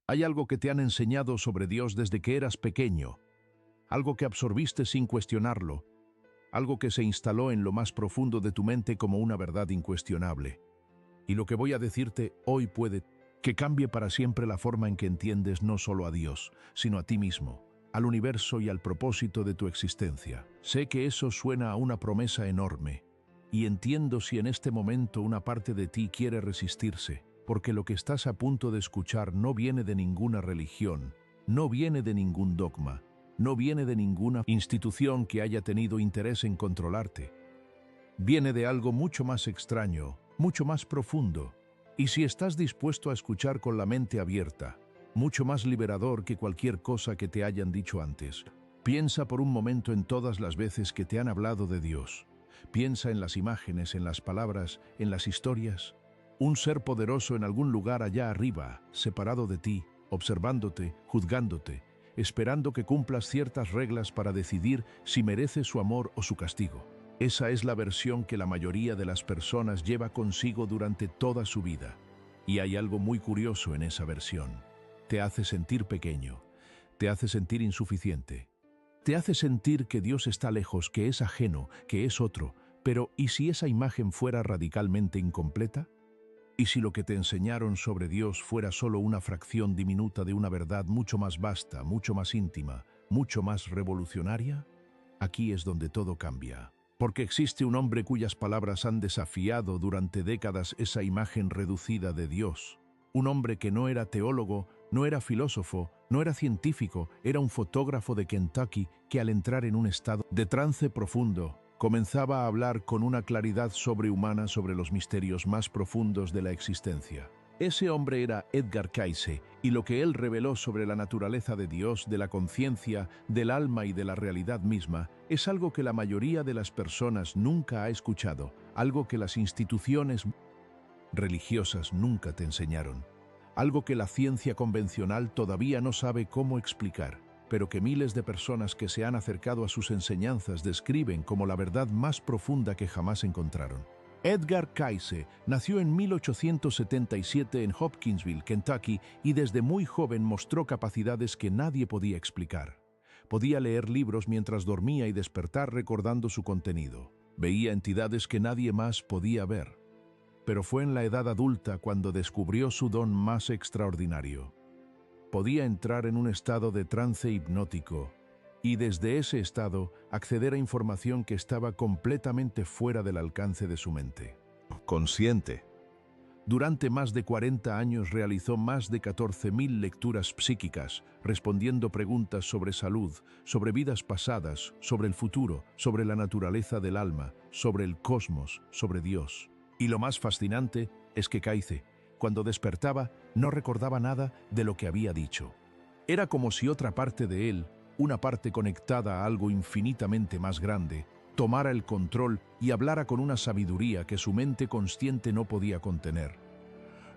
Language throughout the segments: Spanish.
Hay algo que te han enseñado sobre Dios desde que eras pequeño, algo que absorbiste sin cuestionarlo, algo que se instaló en lo más profundo de tu mente como una verdad incuestionable. Y lo que voy a decirte hoy puede que cambie para siempre la forma en que entiendes no solo a Dios, sino a ti mismo, al universo y al propósito de tu existencia. Sé que eso suena a una promesa enorme, y entiendo si en este momento una parte de ti quiere resistirse, porque lo que estás a punto de escuchar no viene de ninguna religión, no viene de ningún dogma, no viene de ninguna institución que haya tenido interés en controlarte. Viene de algo mucho más extraño, mucho más profundo, y si estás dispuesto a escuchar con la mente abierta, mucho más liberador que cualquier cosa que te hayan dicho antes. Piensa por un momento en todas las veces que te han hablado de Dios. Piensa en las imágenes, en las palabras, en las historias. Un ser poderoso en algún lugar allá arriba, separado de ti, observándote, juzgándote, esperando que cumplas ciertas reglas para decidir si mereces su amor o su castigo. Esa es la versión que la mayoría de las personas lleva consigo durante toda su vida. Y hay algo muy curioso en esa versión. Te hace sentir pequeño, te hace sentir insuficiente, te hace sentir que Dios está lejos, que es ajeno, que es otro. Pero ¿y si esa imagen fuera radicalmente incompleta? ¿Y si lo que te enseñaron sobre Dios fuera solo una fracción diminuta de una verdad mucho más vasta, mucho más íntima, mucho más revolucionaria? Aquí es donde todo cambia. Porque existe un hombre cuyas palabras han desafiado durante décadas esa imagen reducida de Dios. Un hombre que no era teólogo, no era filósofo, no era científico, era un fotógrafo de Kentucky que al entrar en un estado de trance profundo, comenzaba a hablar con una claridad sobrehumana sobre los misterios más profundos de la existencia. Ese hombre era Edgar Cayce, y lo que él reveló sobre la naturaleza de Dios, de la conciencia, del alma y de la realidad misma, es algo que la mayoría de las personas nunca ha escuchado, algo que las instituciones religiosas nunca te enseñaron, algo que la ciencia convencional todavía no sabe cómo explicar, pero que miles de personas que se han acercado a sus enseñanzas describen como la verdad más profunda que jamás encontraron. Edgar Cayce nació en 1877 en Hopkinsville, Kentucky, y desde muy joven mostró capacidades que nadie podía explicar. Podía leer libros mientras dormía y despertar recordando su contenido. Veía entidades que nadie más podía ver. Pero fue en la edad adulta cuando descubrió su don más extraordinario. Podía entrar en un estado de trance hipnótico y desde ese estado acceder a información que estaba completamente fuera del alcance de su mente. Consciente. Durante más de 40 años realizó más de 14.000 lecturas psíquicas, respondiendo preguntas sobre salud, sobre vidas pasadas, sobre el futuro, sobre la naturaleza del alma, sobre el cosmos, sobre Dios. Y lo más fascinante es que Cayce, cuando despertaba, no recordaba nada de lo que había dicho. Era como si otra parte de él, una parte conectada a algo infinitamente más grande, tomara el control y hablara con una sabiduría que su mente consciente no podía contener.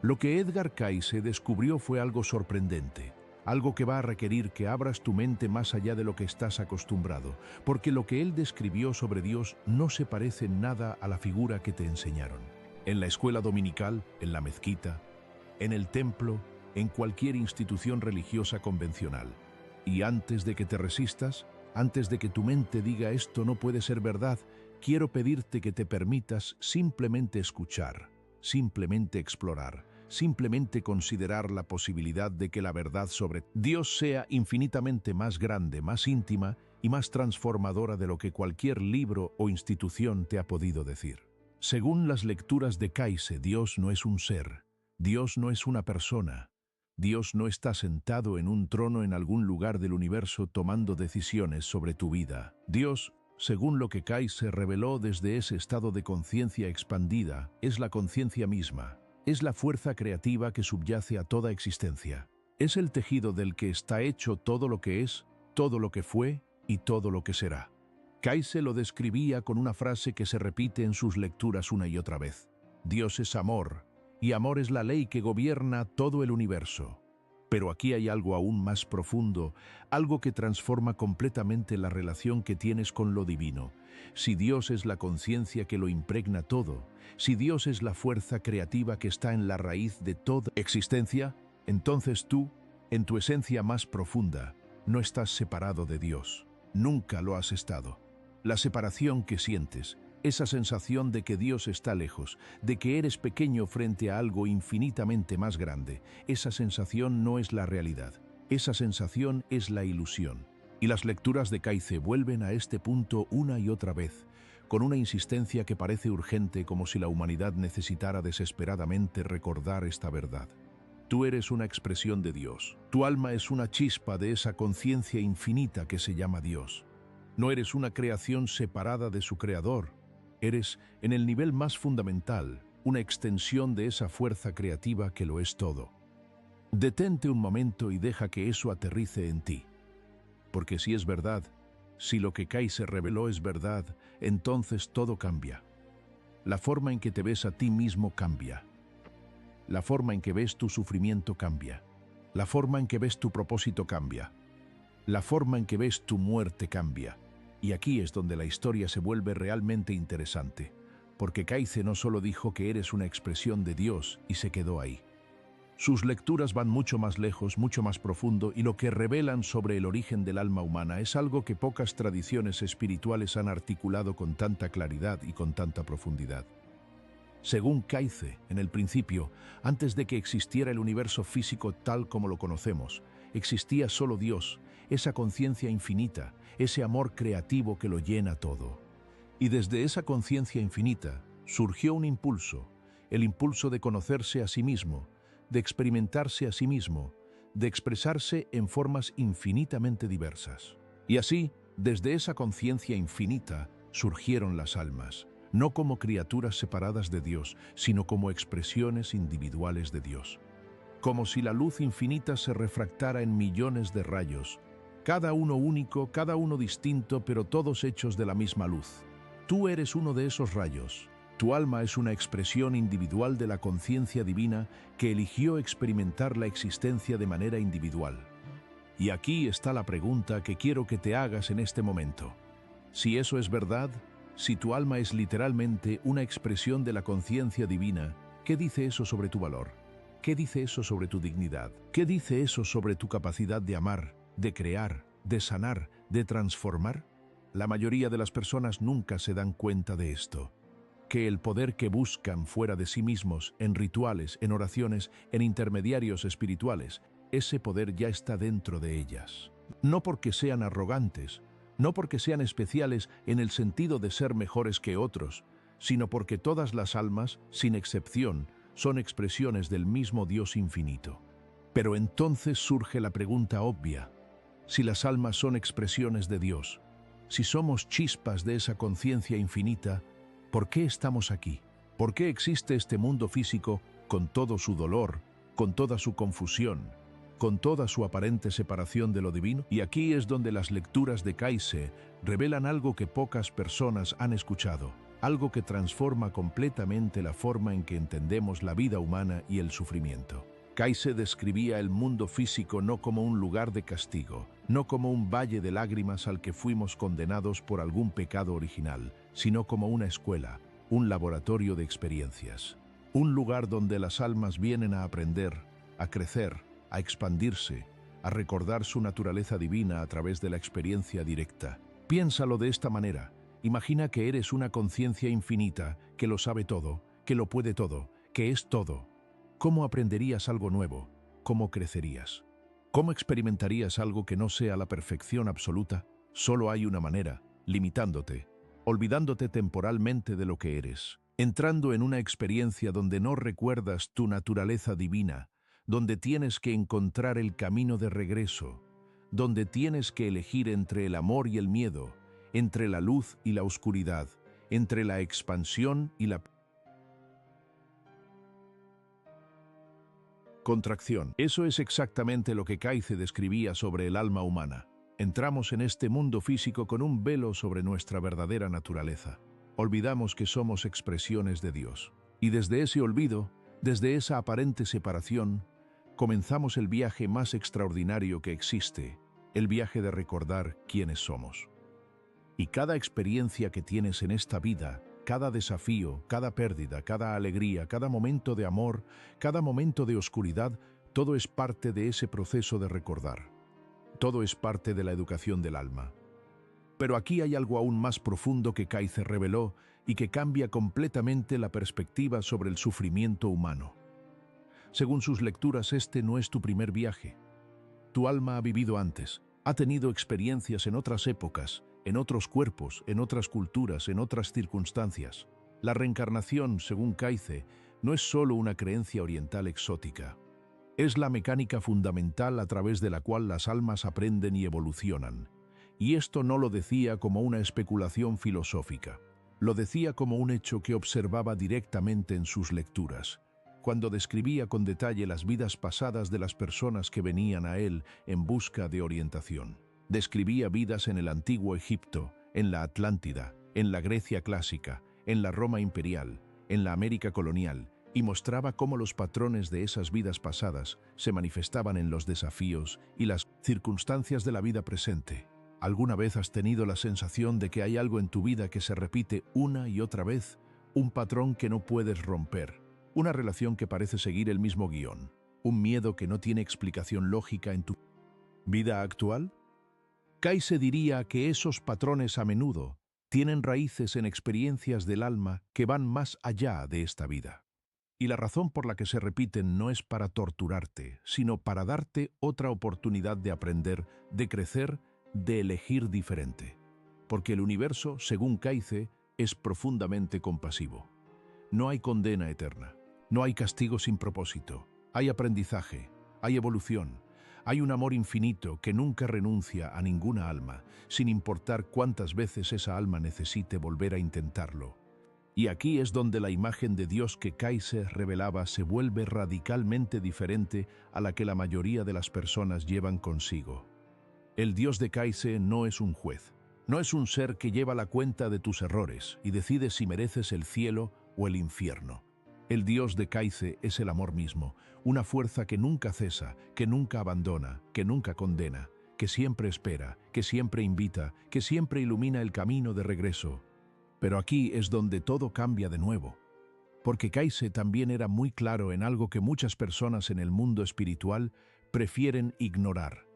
Lo que Edgar Cayce descubrió fue algo sorprendente, algo que va a requerir que abras tu mente más allá de lo que estás acostumbrado, porque lo que él describió sobre Dios no se parece en nada a la figura que te enseñaron. En la escuela dominical, en la mezquita, en el templo, en cualquier institución religiosa convencional. Y antes de que te resistas, antes de que tu mente diga esto no puede ser verdad, quiero pedirte que te permitas simplemente escuchar, simplemente explorar, simplemente considerar la posibilidad de que la verdad sobre Dios sea infinitamente más grande, más íntima y más transformadora de lo que cualquier libro o institución te ha podido decir. Según las lecturas de Cayce, Dios no es un ser, Dios no es una persona. Dios no está sentado en un trono en algún lugar del universo tomando decisiones sobre tu vida. Dios, según lo que Cayce reveló desde ese estado de conciencia expandida, es la conciencia misma. Es la fuerza creativa que subyace a toda existencia. Es el tejido del que está hecho todo lo que es, todo lo que fue y todo lo que será. Cayce lo describía con una frase que se repite en sus lecturas una y otra vez. Dios es amor. Y amor es la ley que gobierna todo el universo. Pero aquí hay algo aún más profundo, algo que transforma completamente la relación que tienes con lo divino. Si Dios es la conciencia que lo impregna todo, si Dios es la fuerza creativa que está en la raíz de toda existencia, entonces tú, En tu esencia más profunda, no estás separado de Dios. Nunca lo has estado. La separación que sientes, esa sensación de que Dios está lejos, de que eres pequeño frente a algo infinitamente más grande, esa sensación no es la realidad. Esa sensación es la ilusión. Y las lecturas de Kaize vuelven a este punto una y otra vez, con una insistencia que parece urgente, como si la humanidad necesitara desesperadamente recordar esta verdad. Tú eres una expresión de Dios. Tu alma es una chispa de esa conciencia infinita que se llama Dios. No eres una creación separada de su creador. Eres, en el nivel más fundamental, una extensión de esa fuerza creativa que lo es todo. Detente un momento y deja que eso aterrice en ti. Porque si es verdad, si lo que Kaize reveló es verdad, entonces todo cambia. La forma en que te ves a ti mismo cambia. La forma en que ves tu sufrimiento cambia. La forma en que ves tu propósito cambia. La forma en que ves tu muerte cambia. Y aquí es donde la historia se vuelve realmente interesante, porque Kaize no solo dijo que eres una expresión de Dios y se quedó ahí. Sus lecturas van mucho más lejos, mucho más profundo, y lo que revelan sobre el origen del alma humana es algo que pocas tradiciones espirituales han articulado con tanta claridad y con tanta profundidad. Según Kaize, en el principio, antes de que existiera el universo físico tal como lo conocemos, existía solo Dios, esa conciencia infinita, ese amor creativo que lo llena todo. Y desde esa conciencia infinita surgió un impulso, el impulso de conocerse a sí mismo, de experimentarse a sí mismo, de expresarse en formas infinitamente diversas. Y así, desde esa conciencia infinita, surgieron las almas, no como criaturas separadas de Dios, sino como expresiones individuales de Dios. Como si la luz infinita se refractara en millones de rayos, cada uno único, cada uno distinto, pero todos hechos de la misma luz. Tú eres uno de esos rayos. Tu alma es una expresión individual de la conciencia divina que eligió experimentar la existencia de manera individual. Y aquí está la pregunta que quiero que te hagas en este momento. Si eso es verdad, si tu alma es literalmente una expresión de la conciencia divina, ¿qué dice eso sobre tu valor? ¿Qué dice eso sobre tu dignidad? ¿Qué dice eso sobre tu capacidad de amar, de crear, de sanar, de transformar? La mayoría de las personas nunca se dan cuenta de esto. Que el poder que buscan fuera de sí mismos, en rituales, en oraciones, en intermediarios espirituales, ese poder ya está dentro de ellas. No porque sean arrogantes, no porque sean especiales en el sentido de ser mejores que otros, sino porque todas las almas, sin excepción, son expresiones del mismo Dios infinito. Pero entonces surge la pregunta obvia: si las almas son expresiones de Dios, si somos chispas de esa conciencia infinita, ¿por qué estamos aquí? ¿Por qué existe este mundo físico con todo su dolor, con toda su confusión, con toda su aparente separación de lo divino? Y aquí es donde las lecturas de Kaize revelan algo que pocas personas han escuchado, algo que transforma completamente la forma en que entendemos la vida humana y el sufrimiento. Kaize describía el mundo físico no como un lugar de castigo, no como un valle de lágrimas al que fuimos condenados por algún pecado original, sino como una escuela, un laboratorio de experiencias, un lugar donde las almas vienen a aprender, a crecer, a expandirse, a recordar su naturaleza divina a través de la experiencia directa. Piénsalo de esta manera: imagina que eres una conciencia infinita, que lo sabe todo, que lo puede todo, que es todo. ¿Cómo aprenderías algo nuevo? ¿Cómo crecerías? ¿Cómo experimentarías algo que no sea la perfección absoluta? Solo hay una manera: limitándote, olvidándote temporalmente de lo que eres, entrando en una experiencia donde no recuerdas tu naturaleza divina, donde tienes que encontrar el camino de regreso, donde tienes que elegir entre el amor y el miedo, entre la luz y la oscuridad, entre la expansión y la contracción. Eso es exactamente lo que Kaize describía sobre el alma humana. Entramos en este mundo físico con un velo sobre nuestra verdadera naturaleza. Olvidamos que somos expresiones de Dios. Y desde ese olvido, desde esa aparente separación, comenzamos el viaje más extraordinario que existe, el viaje de recordar quiénes somos. Y cada experiencia que tienes en esta vida, cada desafío, cada pérdida, cada alegría, cada momento de amor, cada momento de oscuridad, Todo es parte de ese proceso de recordar. Todo es parte de la educación del alma. Pero aquí hay algo aún más profundo que Kaize reveló y que cambia completamente la perspectiva sobre el sufrimiento humano. Según sus lecturas, este no es tu primer viaje. Tu alma ha vivido antes, ha tenido experiencias en otras épocas, en otros cuerpos, en otras culturas, en otras circunstancias. La reencarnación, según Kaize, no es solo una creencia oriental exótica. Es la mecánica fundamental a través de la cual las almas aprenden y evolucionan. Y esto no lo decía como una especulación filosófica. Lo decía como un hecho que observaba directamente en sus lecturas, cuando describía con detalle las vidas pasadas de las personas que venían a él en busca de orientación. Describía vidas en el antiguo Egipto, en la Atlántida, en la Grecia clásica, en la Roma imperial, en la América colonial, y mostraba cómo los patrones de esas vidas pasadas se manifestaban en los desafíos y las circunstancias de la vida presente. ¿Alguna vez has tenido la sensación de que hay algo en tu vida que se repite una y otra vez? Un patrón que no puedes romper, una relación que parece seguir el mismo guión, un miedo que no tiene explicación lógica en tu vida actual? Kaize diría que esos patrones a menudo tienen raíces en experiencias del alma que van más allá de esta vida. Y la razón por la que se repiten no es para torturarte, sino para darte otra oportunidad de aprender, de crecer, de elegir diferente. Porque el universo, según Kaize, es profundamente compasivo. No hay condena eterna, no hay castigo sin propósito, hay aprendizaje, hay evolución, hay un amor infinito que nunca renuncia a ninguna alma, sin importar cuántas veces esa alma necesite volver a intentarlo. Y aquí es donde la imagen de Dios que Kaize revelaba se vuelve radicalmente diferente a la que la mayoría de las personas llevan consigo. El Dios de Kaize no es un juez, no es un ser que lleva la cuenta de tus errores y decide si mereces el cielo o el infierno. El Dios de Kaize es el amor mismo, una fuerza que nunca cesa, que nunca abandona, que nunca condena, que siempre espera, que siempre invita, que siempre ilumina el camino de regreso. Pero aquí es donde todo cambia de nuevo, porque Kaize también era muy claro en algo que muchas personas en el mundo espiritual prefieren ignorar: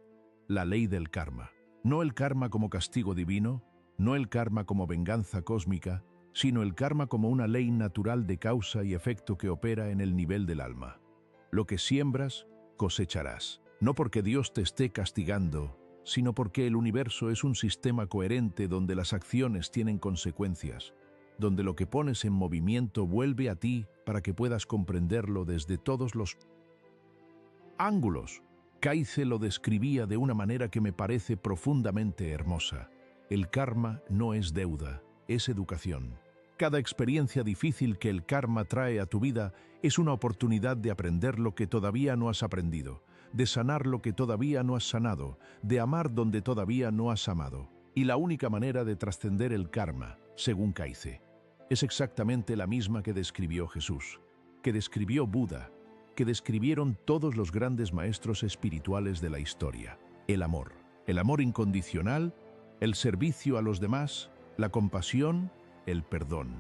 la ley del karma. No el karma como castigo divino, no el karma como venganza cósmica, sino el karma como una ley natural de causa y efecto que opera en el nivel del alma. Lo que siembras, cosecharás. No porque Dios te esté castigando, sino porque el universo es un sistema coherente donde las acciones tienen consecuencias, donde lo que pones en movimiento vuelve a ti para que puedas comprenderlo desde todos los ángulos. Kaize lo describía de una manera que me parece profundamente hermosa. El karma no es deuda, es educación. Cada experiencia difícil que el karma trae a tu vida es una oportunidad de aprender lo que todavía no has aprendido, de sanar lo que todavía no has sanado, de amar donde todavía no has amado. Y la única manera de trascender el karma, según Kaize, es exactamente la misma que describió Jesús, que describió Buda, que describieron todos los grandes maestros espirituales de la historia: el amor incondicional, el servicio a los demás, la compasión, el perdón.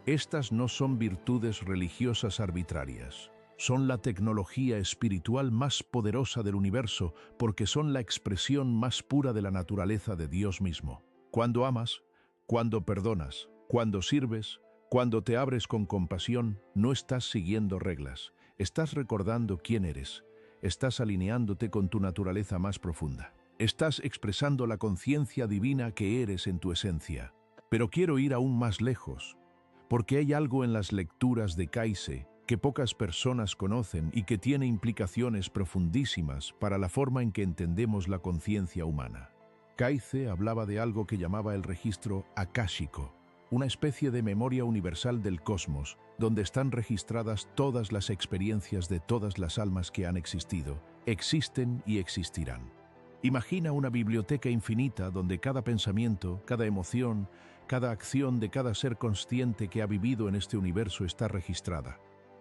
Estas no son virtudes religiosas arbitrarias. Son la tecnología espiritual más poderosa del universo porque son la expresión más pura de la naturaleza de Dios mismo. Cuando amas, cuando perdonas, cuando sirves, cuando te abres con compasión, no estás siguiendo reglas. Estás recordando quién eres. Estás alineándote con tu naturaleza más profunda. Estás expresando la conciencia divina que eres en tu esencia. Pero quiero ir aún más lejos, porque hay algo en las lecturas de Kaize que pocas personas conocen y que tiene implicaciones profundísimas para la forma en que entendemos la conciencia humana. Kaize hablaba de algo que llamaba el registro akáshico, una especie de memoria universal del cosmos, donde están registradas todas las experiencias de todas las almas que han existido, existen y existirán. Imagina una biblioteca infinita donde cada pensamiento, cada emoción, cada acción de cada ser consciente que ha vivido en este universo está registrada.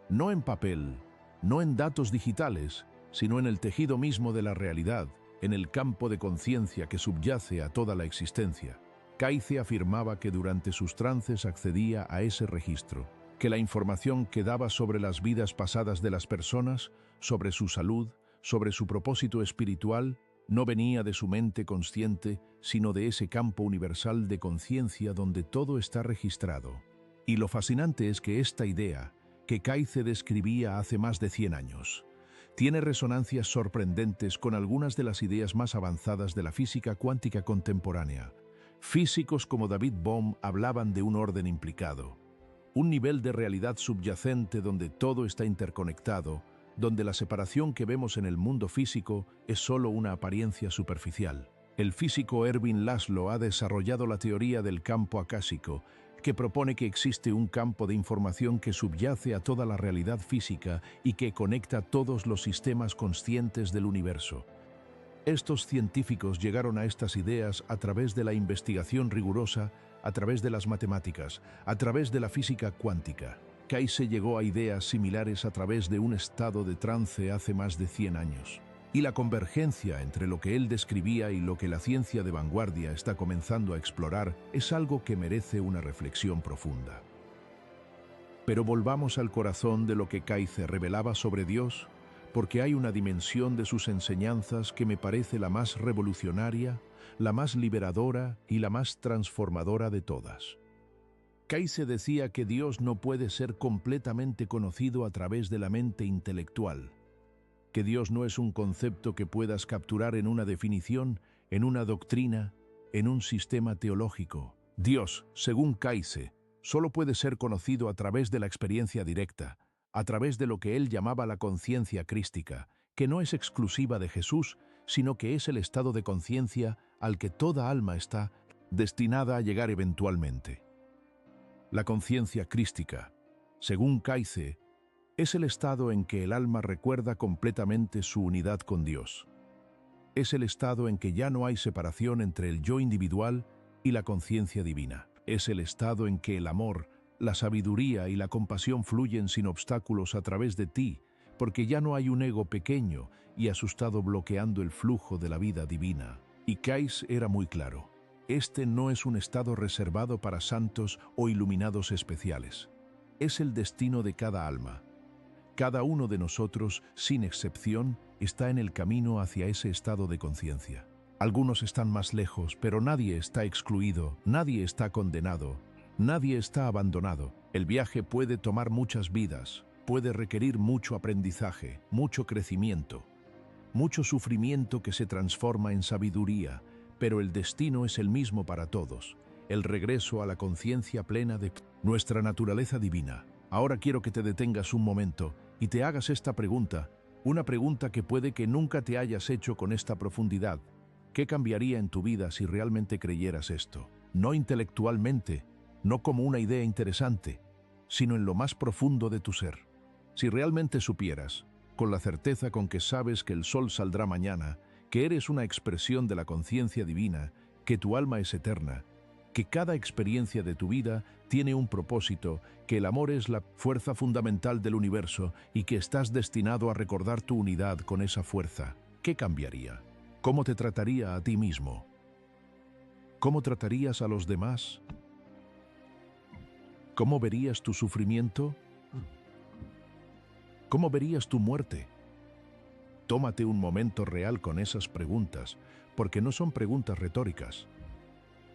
No en papel, no en datos digitales, sino en el tejido mismo de la realidad, en el campo de conciencia que subyace a toda la existencia. Kaize afirmaba que durante sus trances accedía a ese registro, que la información que daba sobre las vidas pasadas de las personas, sobre su salud, sobre su propósito espiritual, no venía de su mente consciente, sino de ese campo universal de conciencia donde todo está registrado. Y lo fascinante es que esta idea, que Kaize describía hace más de 100 años, tiene resonancias sorprendentes con algunas de las ideas más avanzadas de la física cuántica contemporánea. Físicos como David Bohm hablaban de un orden implicado, un nivel de realidad subyacente donde todo está interconectado, donde la separación que vemos en el mundo físico es solo una apariencia superficial. El físico Erwin Laszlo ha desarrollado la teoría del campo akáshico, que propone que existe un campo de información que subyace a toda la realidad física y que conecta todos los sistemas conscientes del universo. Estos científicos llegaron a estas ideas a través de la investigación rigurosa, a través de las matemáticas, a través de la física cuántica. Kaize llegó a ideas similares a través de un estado de trance hace más de 100 años. Y la convergencia entre lo que él describía y lo que la ciencia de vanguardia está comenzando a explorar es algo que merece una reflexión profunda. Pero volvamos al corazón de lo que Kaize revelaba sobre Dios, porque hay una dimensión de sus enseñanzas que me parece la más revolucionaria, la más liberadora y la más transformadora de todas. Kaize decía que Dios no puede ser completamente conocido a través de la mente intelectual, que Dios no es un concepto que puedas capturar en una definición, en una doctrina, en un sistema teológico. Dios, según Kaize, solo puede ser conocido a través de la experiencia directa, a través de lo que él llamaba la conciencia crística, que no es exclusiva de Jesús, sino que es el estado de conciencia al que toda alma está destinada a llegar eventualmente. La conciencia crística, según Kaize, es el estado en que el alma recuerda completamente su unidad con Dios. Es el estado en que ya no hay separación entre el yo individual y la conciencia divina. Es el estado en que el amor, la sabiduría y la compasión fluyen sin obstáculos a través de ti, porque ya no hay un ego pequeño y asustado bloqueando el flujo de la vida divina. Y Kaize era muy claro. Este no es un estado reservado para santos o iluminados especiales. Es el destino de cada alma. Cada uno de nosotros, sin excepción, está en el camino hacia ese estado de conciencia. Algunos están más lejos, pero nadie está excluido, nadie está condenado, nadie está abandonado. El viaje puede tomar muchas vidas, puede requerir mucho aprendizaje, mucho crecimiento, mucho sufrimiento que se transforma en sabiduría, pero el destino es el mismo para todos, el regreso a la conciencia plena de nuestra naturaleza divina. Ahora quiero que te detengas un momento y te hagas esta pregunta, una pregunta que puede que nunca te hayas hecho con esta profundidad. ¿Qué cambiaría en tu vida si realmente creyeras esto? No intelectualmente, no como una idea interesante, sino en lo más profundo de tu ser. Si realmente supieras, con la certeza con que sabes que el sol saldrá mañana, que eres una expresión de la conciencia divina, que tu alma es eterna, que cada experiencia de tu vida tiene un propósito, que el amor es la fuerza fundamental del universo y que estás destinado a recordar tu unidad con esa fuerza, ¿qué cambiaría? ¿Cómo te trataría a ti mismo? ¿Cómo tratarías a los demás? ¿Cómo verías tu sufrimiento? ¿Cómo verías tu muerte? Tómate un momento real con esas preguntas, porque no son preguntas retóricas.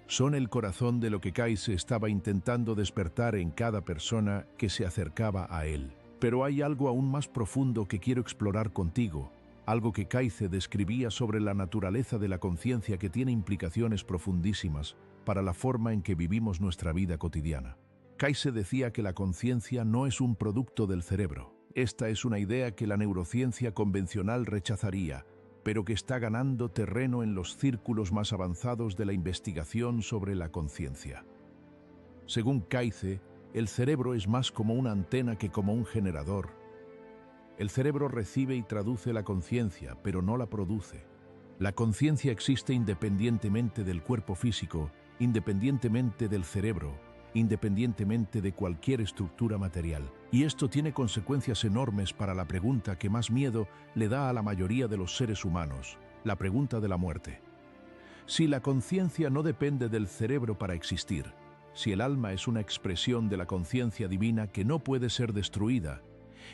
Son el corazón de lo que Kaize estaba intentando despertar en cada persona que se acercaba a él. Pero hay algo aún más profundo que quiero explorar contigo, algo que Kaize describía sobre la naturaleza de la conciencia que tiene implicaciones profundísimas para la forma en que vivimos nuestra vida cotidiana. Kaize decía que la conciencia no es un producto del cerebro. Esta es una idea que la neurociencia convencional rechazaría, pero que está ganando terreno en los círculos más avanzados de la investigación sobre la conciencia. Según Kaize, el cerebro es más como una antena que como un generador. El cerebro recibe y traduce la conciencia, pero no la produce. La conciencia existe independientemente del cuerpo físico, independientemente del cerebro, independientemente de cualquier estructura material. Y esto tiene consecuencias enormes para la pregunta que más miedo le da a la mayoría de los seres humanos, la pregunta de la muerte. Si la conciencia no depende del cerebro para existir, Si el alma es una expresión de la conciencia divina que no puede ser destruida,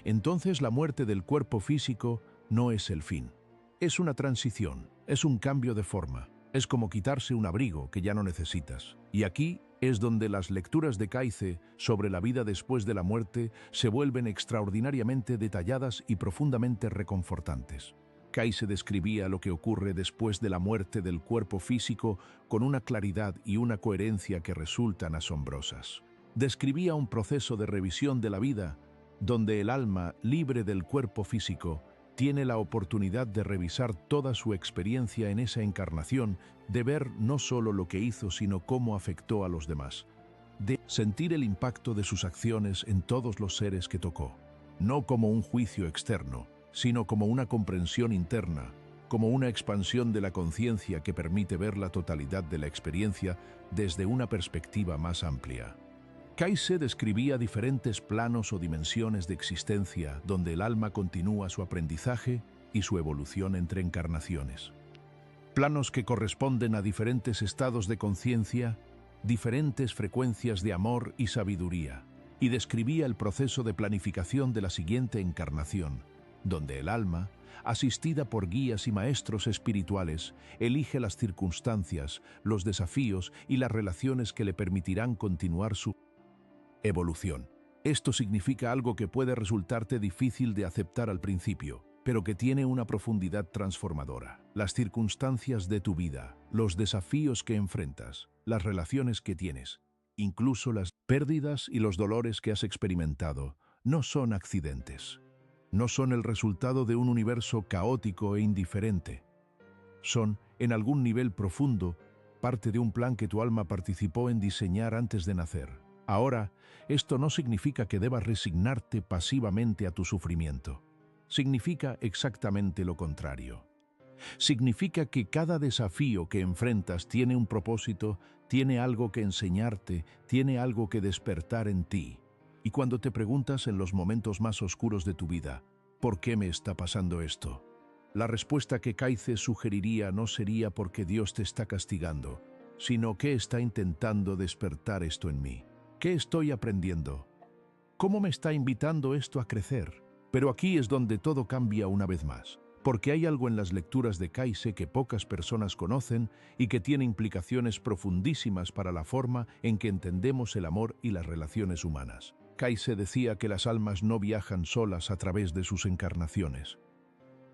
entonces la muerte del cuerpo físico no es el fin. Es una transición, es un cambio de forma. Es como quitarse un abrigo que ya no necesitas. Y aquí es donde las lecturas de Kaize sobre la vida después de la muerte se vuelven extraordinariamente detalladas y profundamente reconfortantes. Kaize describía lo que ocurre después de la muerte del cuerpo físico con una claridad y una coherencia que resultan asombrosas. Describía un proceso de revisión de la vida donde el alma, libre del cuerpo físico, tiene la oportunidad de revisar toda su experiencia en esa encarnación, de ver no solo lo que hizo, sino cómo afectó a los demás, de sentir el impacto de sus acciones en todos los seres que tocó, no como un juicio externo, sino como una comprensión interna, como una expansión de la conciencia que permite ver la totalidad de la experiencia desde una perspectiva más amplia. Kaize describía diferentes planos o dimensiones de existencia donde el alma continúa su aprendizaje y su evolución entre encarnaciones. Planos que corresponden a diferentes estados de conciencia, diferentes frecuencias de amor y sabiduría, y describía el proceso de planificación de la siguiente encarnación, donde el alma, asistida por guías y maestros espirituales, elige las circunstancias, los desafíos y las relaciones que le permitirán continuar su evolución. Esto significa algo que puede resultarte difícil de aceptar al principio, pero que tiene una profundidad transformadora. Las circunstancias de tu vida, los desafíos que enfrentas, las relaciones que tienes, incluso las pérdidas y los dolores que has experimentado, no son accidentes. No son el resultado de un universo caótico e indiferente. Son, en algún nivel profundo, parte de un plan que tu alma participó en diseñar antes de nacer. Ahora, esto no significa que debas resignarte pasivamente a tu sufrimiento. Significa exactamente lo contrario. Significa que cada desafío que enfrentas tiene un propósito, tiene algo que enseñarte, tiene algo que despertar en ti. Y cuando te preguntas en los momentos más oscuros de tu vida, ¿por qué me está pasando esto? La respuesta que Kaize sugeriría no sería porque Dios te está castigando, sino que está intentando despertar esto en mí. ¿Qué estoy aprendiendo? ¿Cómo me está invitando esto a crecer? Pero aquí es donde todo cambia una vez más, porque hay algo en las lecturas de Kaize que pocas personas conocen y que tiene implicaciones profundísimas para la forma en que entendemos el amor y las relaciones humanas. Kaize decía que las almas no viajan solas a través de sus encarnaciones,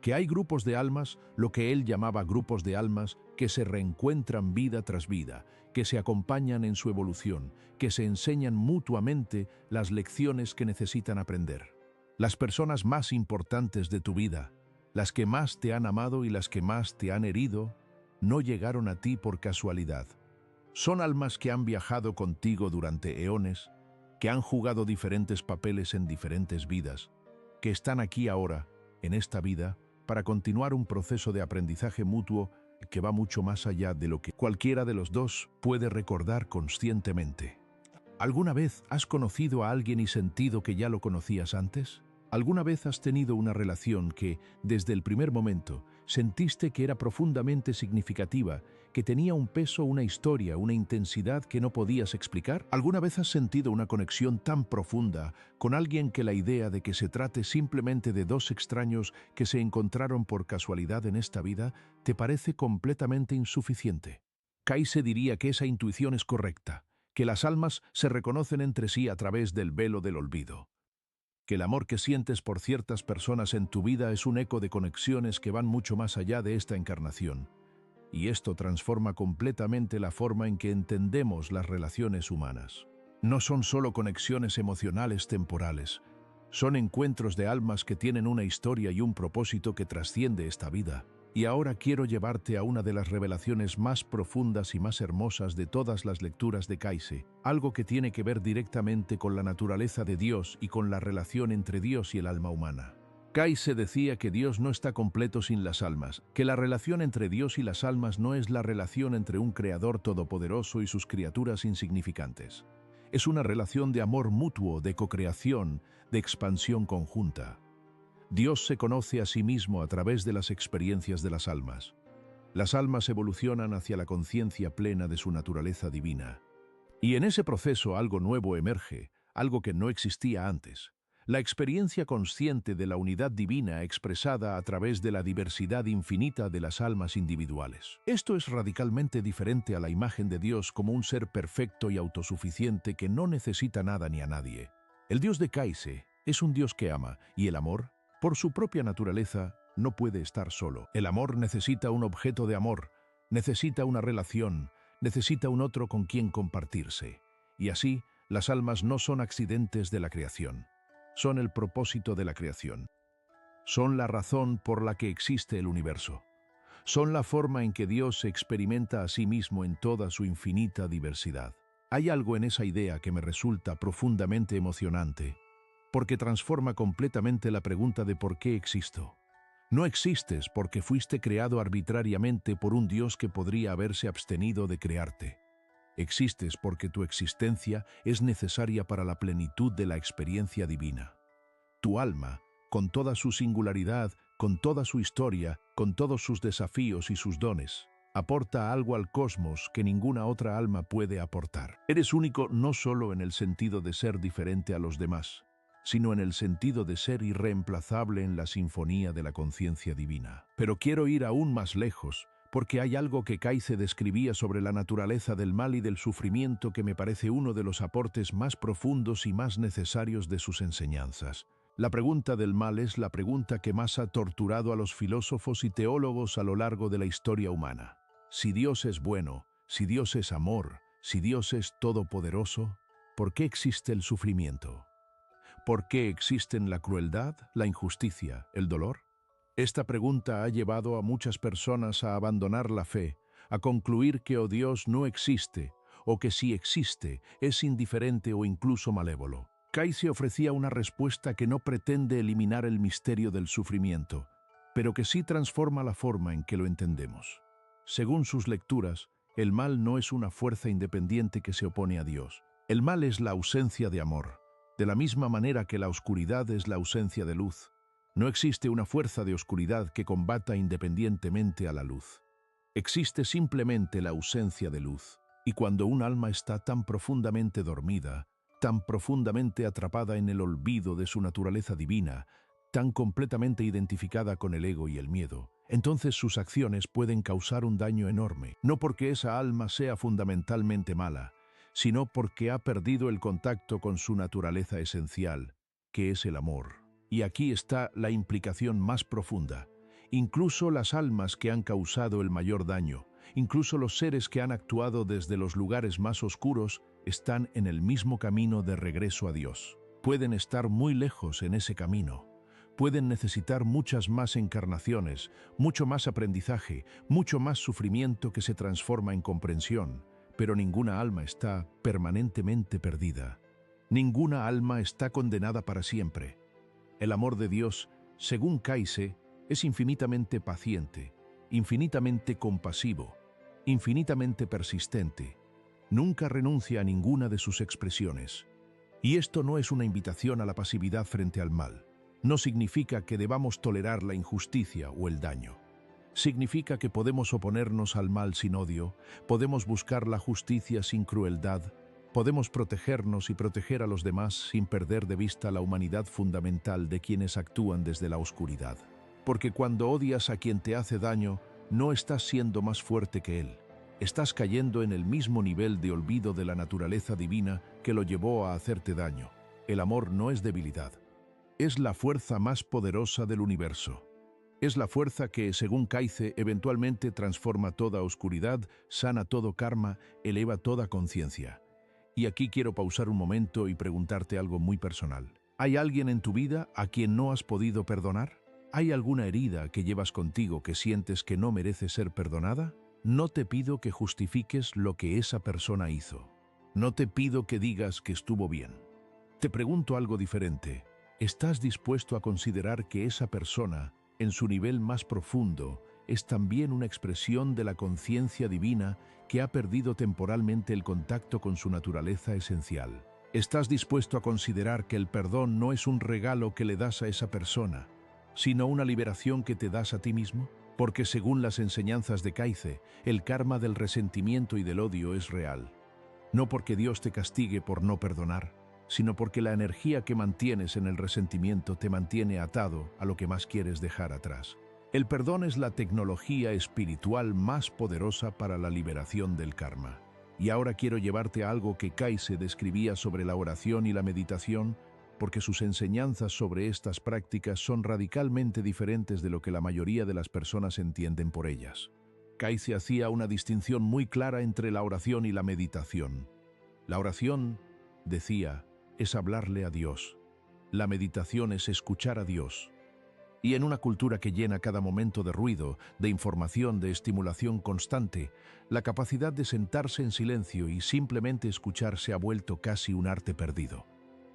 que hay grupos de almas, lo que él llamaba grupos de almas, que se reencuentran vida tras vida, que se acompañan en su evolución, que se enseñan mutuamente las lecciones que necesitan aprender. Las personas más importantes de tu vida, las que más te han amado y las que más te han herido, no llegaron a ti por casualidad. Son almas que han viajado contigo durante eones, que han jugado diferentes papeles en diferentes vidas, que están aquí ahora, en esta vida, para continuar un proceso de aprendizaje mutuo que va mucho más allá de lo que cualquiera de los dos puede recordar conscientemente. ¿Alguna vez has conocido a alguien y sentido que ya lo conocías antes? ¿Alguna vez has tenido una relación que, desde el primer momento, sentiste que era profundamente significativa, que tenía un peso, una historia, una intensidad que no podías explicar? ¿Alguna vez has sentido una conexión tan profunda con alguien que la idea de que se trate simplemente de dos extraños que se encontraron por casualidad en esta vida te parece completamente insuficiente? Kaize diría que esa intuición es correcta, que las almas se reconocen entre sí a través del velo del olvido, que el amor que sientes por ciertas personas en tu vida es un eco de conexiones que van mucho más allá de esta encarnación, y esto transforma completamente la forma en que entendemos las relaciones humanas. No son solo conexiones emocionales temporales, son encuentros de almas que tienen una historia y un propósito que trasciende esta vida. Y ahora quiero llevarte a una de las revelaciones más profundas y más hermosas de todas las lecturas de Kaize, algo que tiene que ver directamente con la naturaleza de Dios y con la relación entre Dios y el alma humana. Kaize decía que Dios no está completo sin las almas, que la relación entre Dios y las almas no es la relación entre un Creador todopoderoso y sus criaturas insignificantes. Es una relación de amor mutuo, de cocreación, de expansión conjunta. Dios se conoce a sí mismo a través de las experiencias de las almas. Las almas evolucionan hacia la conciencia plena de su naturaleza divina. Y en ese proceso algo nuevo emerge, algo que no existía antes. La experiencia consciente de la unidad divina expresada a través de la diversidad infinita de las almas individuales. Esto es radicalmente diferente a la imagen de Dios como un ser perfecto y autosuficiente que no necesita nada ni a nadie. El Dios de Kaise es un Dios que ama, y el amor, por su propia naturaleza, no puede estar solo. El amor necesita un objeto de amor, necesita una relación, necesita un otro con quien compartirse. Y así, las almas no son accidentes de la creación. Son el propósito de la creación. Son la razón por la que existe el universo. Son la forma en que Dios se experimenta a sí mismo en toda su infinita diversidad. Hay algo en esa idea que me resulta profundamente emocionante, porque transforma completamente la pregunta de por qué existo. No existes porque fuiste creado arbitrariamente por un Dios que podría haberse abstenido de crearte. Existes porque tu existencia es necesaria para la plenitud de la experiencia divina. Tu alma, con toda su singularidad, con toda su historia, con todos sus desafíos y sus dones, aporta algo al cosmos que ninguna otra alma puede aportar. Eres único no solo en el sentido de ser diferente a los demás, sino en el sentido de ser irreemplazable en la sinfonía de la conciencia divina. Pero quiero ir aún más lejos, porque hay algo que Kaise describía sobre la naturaleza del mal y del sufrimiento que me parece uno de los aportes más profundos y más necesarios de sus enseñanzas. La pregunta del mal es la pregunta que más ha torturado a los filósofos y teólogos a lo largo de la historia humana. Si Dios es bueno, si Dios es amor, si Dios es todopoderoso, ¿por qué existe el sufrimiento? ¿Por qué existen la crueldad, la injusticia, el dolor? Esta pregunta ha llevado a muchas personas a abandonar la fe, a concluir que Dios no existe, o que si existe, es indiferente o incluso malévolo. Kaise ofrecía una respuesta que no pretende eliminar el misterio del sufrimiento, pero que sí transforma la forma en que lo entendemos. Según sus lecturas, el mal no es una fuerza independiente que se opone a Dios. El mal es la ausencia de amor, de la misma manera que la oscuridad es la ausencia de luz. No existe una fuerza de oscuridad que combata independientemente a la luz. Existe simplemente la ausencia de luz. Y cuando un alma está tan profundamente dormida, tan profundamente atrapada en el olvido de su naturaleza divina, tan completamente identificada con el ego y el miedo, entonces sus acciones pueden causar un daño enorme, no porque esa alma sea fundamentalmente mala, sino porque ha perdido el contacto con su naturaleza esencial, que es el amor. Y aquí está la implicación más profunda. Incluso las almas que han causado el mayor daño, incluso los seres que han actuado desde los lugares más oscuros, están en el mismo camino de regreso a Dios. Pueden estar muy lejos en ese camino. Pueden necesitar muchas más encarnaciones, mucho más aprendizaje, mucho más sufrimiento que se transforma en comprensión, pero ninguna alma está permanentemente perdida. Ninguna alma está condenada para siempre. El amor de Dios, según Kaise, es infinitamente paciente, infinitamente compasivo, infinitamente persistente. Nunca renuncia a ninguna de sus expresiones. Y esto no es una invitación a la pasividad frente al mal. No significa que debamos tolerar la injusticia o el daño. Significa que podemos oponernos al mal sin odio, podemos buscar la justicia sin crueldad, podemos protegernos y proteger a los demás sin perder de vista la humanidad fundamental de quienes actúan desde la oscuridad. Porque cuando odias a quien te hace daño, no estás siendo más fuerte que él. Estás cayendo en el mismo nivel de olvido de la naturaleza divina que lo llevó a hacerte daño. El amor no es debilidad. Es la fuerza más poderosa del universo. Es la fuerza que, según Kaise, eventualmente transforma toda oscuridad, sana todo karma, eleva toda conciencia. Y aquí quiero pausar un momento y preguntarte algo muy personal. ¿Hay alguien en tu vida a quien no has podido perdonar? ¿Hay alguna herida que llevas contigo que sientes que no merece ser perdonada? No te pido que justifiques lo que esa persona hizo. No te pido que digas que estuvo bien. Te pregunto algo diferente. ¿Estás dispuesto a considerar que esa persona, en su nivel más profundo, es también una expresión de la conciencia divina que ha perdido temporalmente el contacto con su naturaleza esencial? ¿Estás dispuesto a considerar que el perdón no es un regalo que le das a esa persona, sino una liberación que te das a ti mismo? Porque según las enseñanzas de Kaise, el karma del resentimiento y del odio es real. No porque Dios te castigue por no perdonar, sino porque la energía que mantienes en el resentimiento te mantiene atado a lo que más quieres dejar atrás. El perdón es la tecnología espiritual más poderosa para la liberación del karma. Y ahora quiero llevarte a algo que Kaize describía sobre la oración y la meditación, porque sus enseñanzas sobre estas prácticas son radicalmente diferentes de lo que la mayoría de las personas entienden por ellas. Kaize hacía una distinción muy clara entre la oración y la meditación. La oración, decía, es hablarle a Dios. La meditación es escuchar a Dios. Y en una cultura que llena cada momento de ruido, de información, de estimulación constante, la capacidad de sentarse en silencio y simplemente escuchar se ha vuelto casi un arte perdido.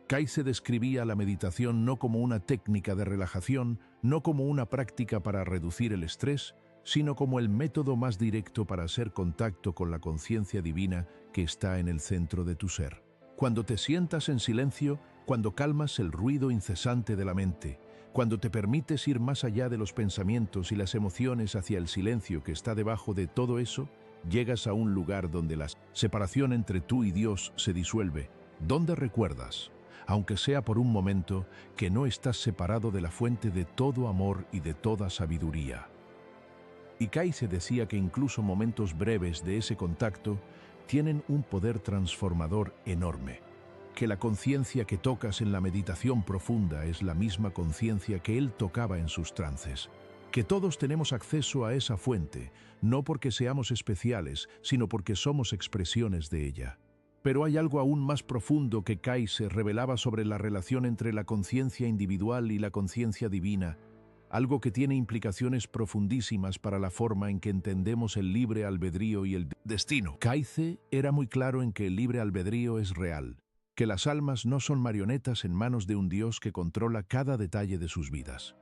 Kaize describía la meditación no como una técnica de relajación, no como una práctica para reducir el estrés, sino como el método más directo para hacer contacto con la conciencia divina que está en el centro de tu ser. Cuando te sientas en silencio, cuando calmas el ruido incesante de la mente, cuando te permites ir más allá de los pensamientos y las emociones hacia el silencio que está debajo de todo eso, llegas a un lugar donde la separación entre tú y Dios se disuelve, donde recuerdas, aunque sea por un momento, que no estás separado de la fuente de todo amor y de toda sabiduría. Y Kaize decía que incluso momentos breves de ese contacto tienen un poder transformador enorme, que la conciencia que tocas en la meditación profunda es la misma conciencia que él tocaba en sus trances, que todos tenemos acceso a esa fuente, no porque seamos especiales, sino porque somos expresiones de ella. Pero hay algo aún más profundo que Kaize revelaba sobre la relación entre la conciencia individual y la conciencia divina, algo que tiene implicaciones profundísimas para la forma en que entendemos el libre albedrío y el destino. Kaize era muy claro en que el libre albedrío es real, que las almas no son marionetas en manos de un Dios que controla cada detalle de sus vidas.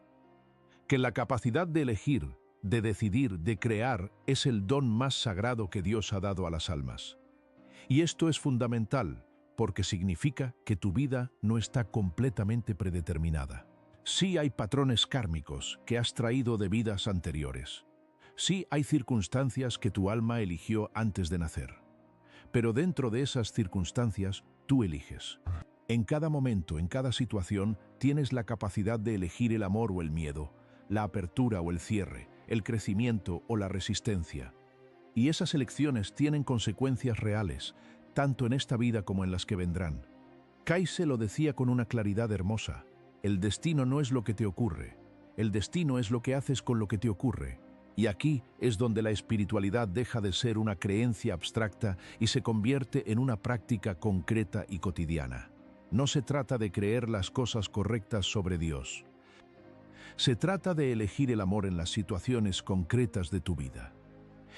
Que la capacidad de elegir, de decidir, de crear, es el don más sagrado que Dios ha dado a las almas. Y esto es fundamental, porque significa que tu vida no está completamente predeterminada. Sí hay patrones kármicos que has traído de vidas anteriores. Sí hay circunstancias que tu alma eligió antes de nacer. Pero dentro de esas circunstancias, tú eliges. En cada momento, en cada situación, tienes la capacidad de elegir el amor o el miedo, la apertura o el cierre, el crecimiento o la resistencia. Y esas elecciones tienen consecuencias reales, tanto en esta vida como en las que vendrán. Kaize lo decía con una claridad hermosa. El destino no es lo que te ocurre. El destino es lo que haces con lo que te ocurre. Y aquí es donde la espiritualidad deja de ser una creencia abstracta y se convierte en una práctica concreta y cotidiana. No se trata de creer las cosas correctas sobre Dios. Se trata de elegir el amor en las situaciones concretas de tu vida.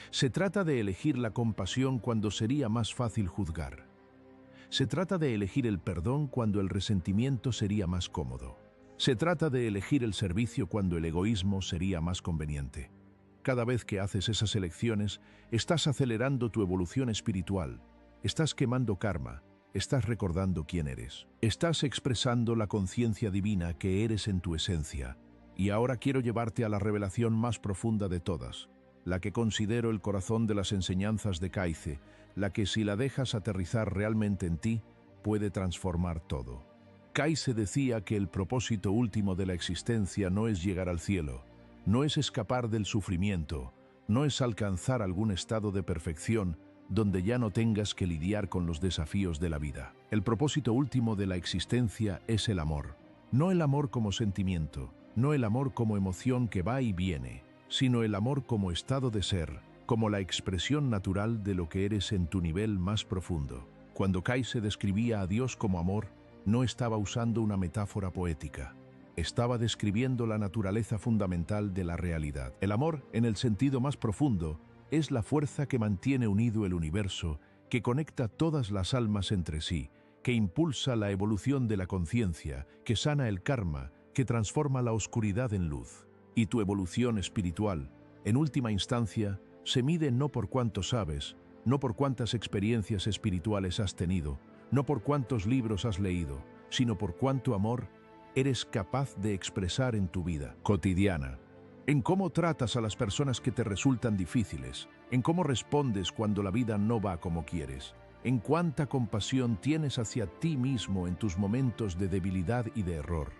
Se trata de elegir la compasión cuando sería más fácil juzgar. Se trata de elegir el perdón cuando el resentimiento sería más cómodo. Se trata de elegir el servicio cuando el egoísmo sería más conveniente. Cada vez que haces esas elecciones, estás acelerando tu evolución espiritual, estás quemando karma, estás recordando quién eres. Estás expresando la conciencia divina que eres en tu esencia. Y ahora quiero llevarte a la revelación más profunda de todas, la que considero el corazón de las enseñanzas de Kaize, la que si la dejas aterrizar realmente en ti, puede transformar todo. Kaize decía que el propósito último de la existencia no es llegar al cielo, no es escapar del sufrimiento, no es alcanzar algún estado de perfección donde ya no tengas que lidiar con los desafíos de la vida. El propósito último de la existencia es el amor. No el amor como sentimiento, no el amor como emoción que va y viene, sino el amor como estado de ser, como la expresión natural de lo que eres en tu nivel más profundo. Cuando Kaize describía a Dios como amor, no estaba usando una metáfora poética. Estaba describiendo la naturaleza fundamental de la realidad. El amor, en el sentido más profundo, es la fuerza que mantiene unido el universo, que conecta todas las almas entre sí, que impulsa la evolución de la conciencia, que sana el karma, que transforma la oscuridad en luz. Y tu evolución espiritual, en última instancia, se mide no por cuánto sabes, no por cuántas experiencias espirituales has tenido, no por cuántos libros has leído, sino por cuánto amor eres capaz de expresar en tu vida cotidiana, en cómo tratas a las personas que te resultan difíciles, en cómo respondes cuando la vida no va como quieres, en cuánta compasión tienes hacia ti mismo en tus momentos de debilidad y de error,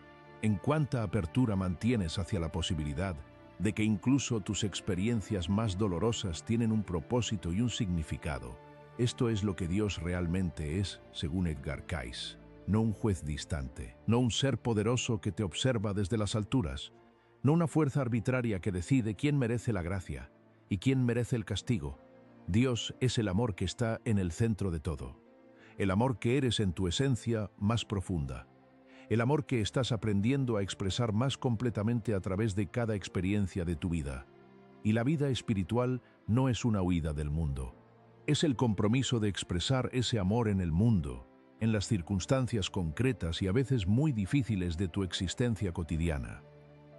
en cuánta apertura mantienes hacia la posibilidad de que incluso tus experiencias más dolorosas tienen un propósito y un significado. Esto es lo que Dios realmente es, según Edgar Cayce. No un juez distante, no un ser poderoso que te observa desde las alturas, no una fuerza arbitraria que decide quién merece la gracia y quién merece el castigo. Dios es el amor que está en el centro de todo, el amor que eres en tu esencia más profunda, el amor que estás aprendiendo a expresar más completamente a través de cada experiencia de tu vida. Y la vida espiritual no es una huida del mundo, es el compromiso de expresar ese amor en el mundo, en las circunstancias concretas y a veces muy difíciles de tu existencia cotidiana.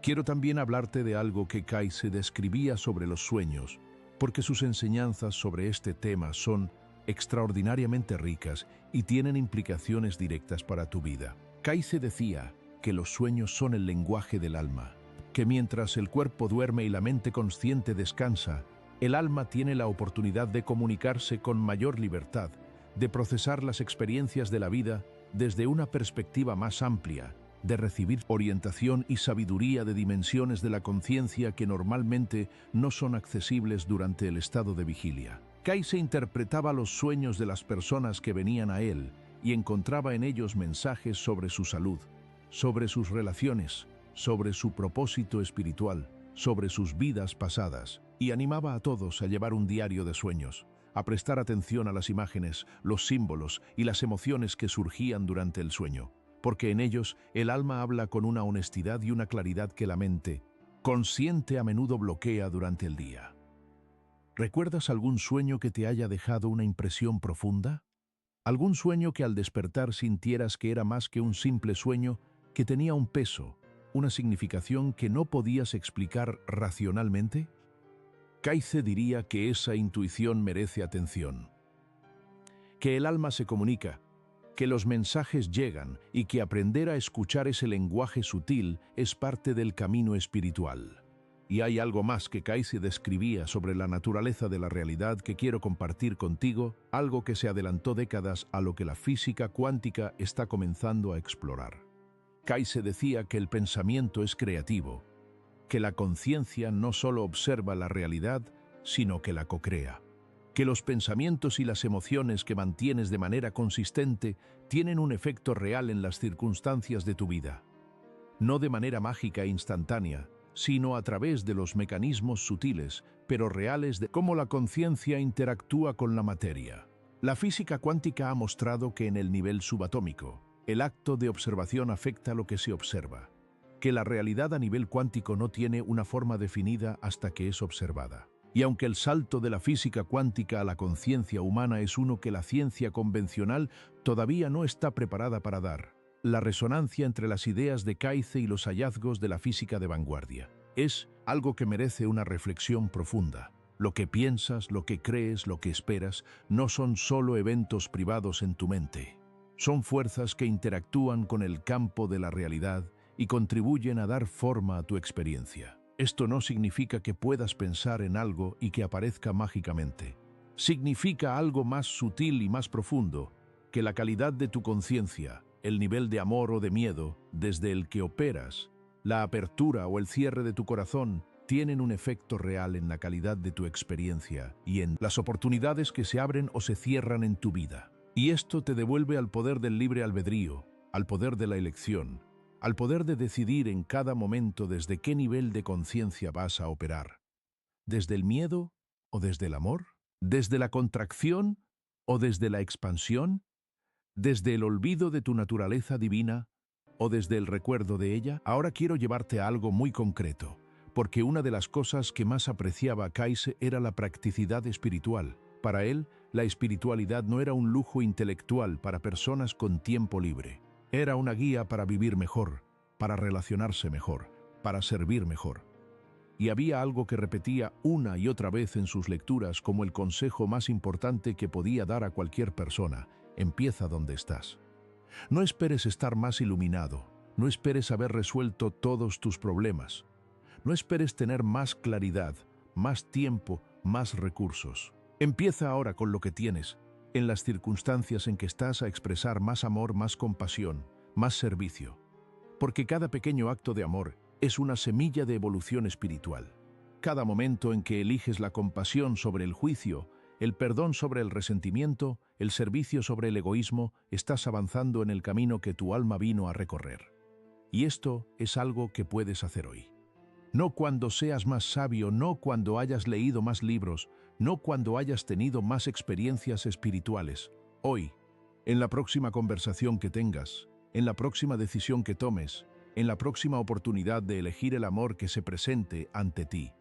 Quiero también hablarte de algo que Cayce describía sobre los sueños, porque sus enseñanzas sobre este tema son extraordinariamente ricas y tienen implicaciones directas para tu vida. Cayce decía que los sueños son el lenguaje del alma, que mientras el cuerpo duerme y la mente consciente descansa, el alma tiene la oportunidad de comunicarse con mayor libertad, de procesar las experiencias de la vida desde una perspectiva más amplia, de recibir orientación y sabiduría de dimensiones de la conciencia que normalmente no son accesibles durante el estado de vigilia. Cayce interpretaba los sueños de las personas que venían a él y encontraba en ellos mensajes sobre su salud, sobre sus relaciones, sobre su propósito espiritual, sobre sus vidas pasadas, y animaba a todos a llevar un diario de sueños, a prestar atención a las imágenes, los símbolos y las emociones que surgían durante el sueño, porque en ellos el alma habla con una honestidad y una claridad que la mente, consciente, a menudo bloquea durante el día. ¿Recuerdas algún sueño que te haya dejado una impresión profunda? ¿Algún sueño que al despertar sintieras que era más que un simple sueño, que tenía un peso, una significación que no podías explicar racionalmente? Cayce diría que esa intuición merece atención, que el alma se comunica, que los mensajes llegan y que aprender a escuchar ese lenguaje sutil es parte del camino espiritual. Y hay algo más que Cayce describía sobre la naturaleza de la realidad que quiero compartir contigo, algo que se adelantó décadas a lo que la física cuántica está comenzando a explorar. Cayce decía que el pensamiento es creativo, que la conciencia no solo observa la realidad, sino que la co-crea, que los pensamientos y las emociones que mantienes de manera consistente tienen un efecto real en las circunstancias de tu vida, no de manera mágica e instantánea, sino a través de los mecanismos sutiles, pero reales de cómo la conciencia interactúa con la materia. La física cuántica ha mostrado que en el nivel subatómico, el acto de observación afecta lo que se observa, que la realidad a nivel cuántico no tiene una forma definida hasta que es observada. Y aunque el salto de la física cuántica a la conciencia humana es uno que la ciencia convencional todavía no está preparada para dar, la resonancia entre las ideas de Cayce y los hallazgos de la física de vanguardia es algo que merece una reflexión profunda. Lo que piensas, lo que crees, lo que esperas, no son solo eventos privados en tu mente. Son fuerzas que interactúan con el campo de la realidad y contribuyen a dar forma a tu experiencia. Esto no significa que puedas pensar en algo y que aparezca mágicamente. Significa algo más sutil y más profundo, que la calidad de tu conciencia, el nivel de amor o de miedo desde el que operas, la apertura o el cierre de tu corazón, tienen un efecto real en la calidad de tu experiencia y en las oportunidades que se abren o se cierran en tu vida. Y esto te devuelve al poder del libre albedrío, al poder de la elección, al poder de decidir en cada momento desde qué nivel de conciencia vas a operar. ¿Desde el miedo o desde el amor? ¿Desde la contracción o desde la expansión? ¿Desde el olvido de tu naturaleza divina o desde el recuerdo de ella? Ahora quiero llevarte a algo muy concreto, porque una de las cosas que más apreciaba Cayce era la practicidad espiritual. Para él, la espiritualidad no era un lujo intelectual para personas con tiempo libre. Era una guía para vivir mejor, para relacionarse mejor, para servir mejor. Y había algo que repetía una y otra vez en sus lecturas como el consejo más importante que podía dar a cualquier persona: empieza donde estás. No esperes estar más iluminado, no esperes haber resuelto todos tus problemas, no esperes tener más claridad, más tiempo, más recursos. Empieza ahora con lo que tienes. en las circunstancias en que estás a expresar más amor, más compasión, más servicio. Porque cada pequeño acto de amor es una semilla de evolución espiritual. Cada momento en que eliges la compasión sobre el juicio, el perdón sobre el resentimiento, el servicio sobre el egoísmo, estás avanzando en el camino que tu alma vino a recorrer. Y esto es algo que puedes hacer hoy. No cuando seas más sabio, no cuando hayas leído más libros, no cuando hayas tenido más experiencias espirituales. Hoy, en la próxima conversación que tengas, en la próxima decisión que tomes, en la próxima oportunidad de elegir el amor que se presente ante ti.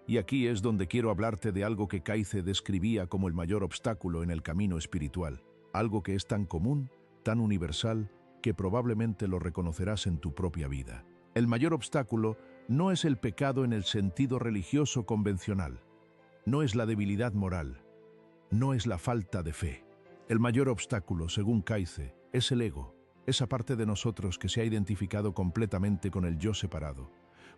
Y aquí es donde quiero hablarte de algo que Kaize describía como el mayor obstáculo en el camino espiritual, algo que es tan común, tan universal, que probablemente lo reconocerás en tu propia vida. El mayor obstáculo no es el pecado en el sentido religioso convencional, no es la debilidad moral, no es la falta de fe. El mayor obstáculo, según Kaize, es el ego, esa parte de nosotros que se ha identificado completamente con el yo separado,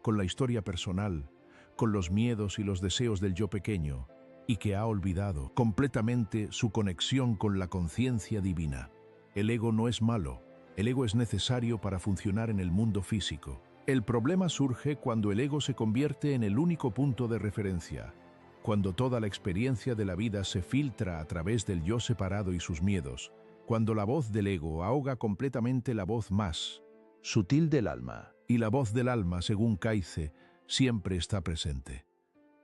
con la historia personal, con los miedos y los deseos del yo pequeño, y que ha olvidado completamente su conexión con la conciencia divina. El ego no es malo, el ego es necesario para funcionar en el mundo físico. El problema surge cuando el ego se convierte en el único punto de referencia, cuando toda la experiencia de la vida se filtra a través del yo separado y sus miedos, cuando la voz del ego ahoga completamente la voz más sutil del alma. Y la voz del alma, según Kaize, siempre está presente.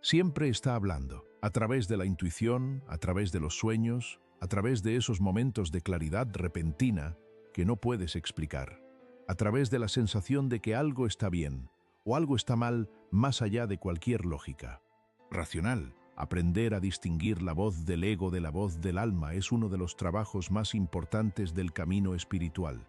Siempre está hablando, a través de la intuición, a través de los sueños, a través de esos momentos de claridad repentina que no puedes explicar, a través de la sensación de que algo está bien o algo está mal más allá de cualquier lógica racional. Aprender a distinguir la voz del ego de la voz del alma es uno de los trabajos más importantes del camino espiritual.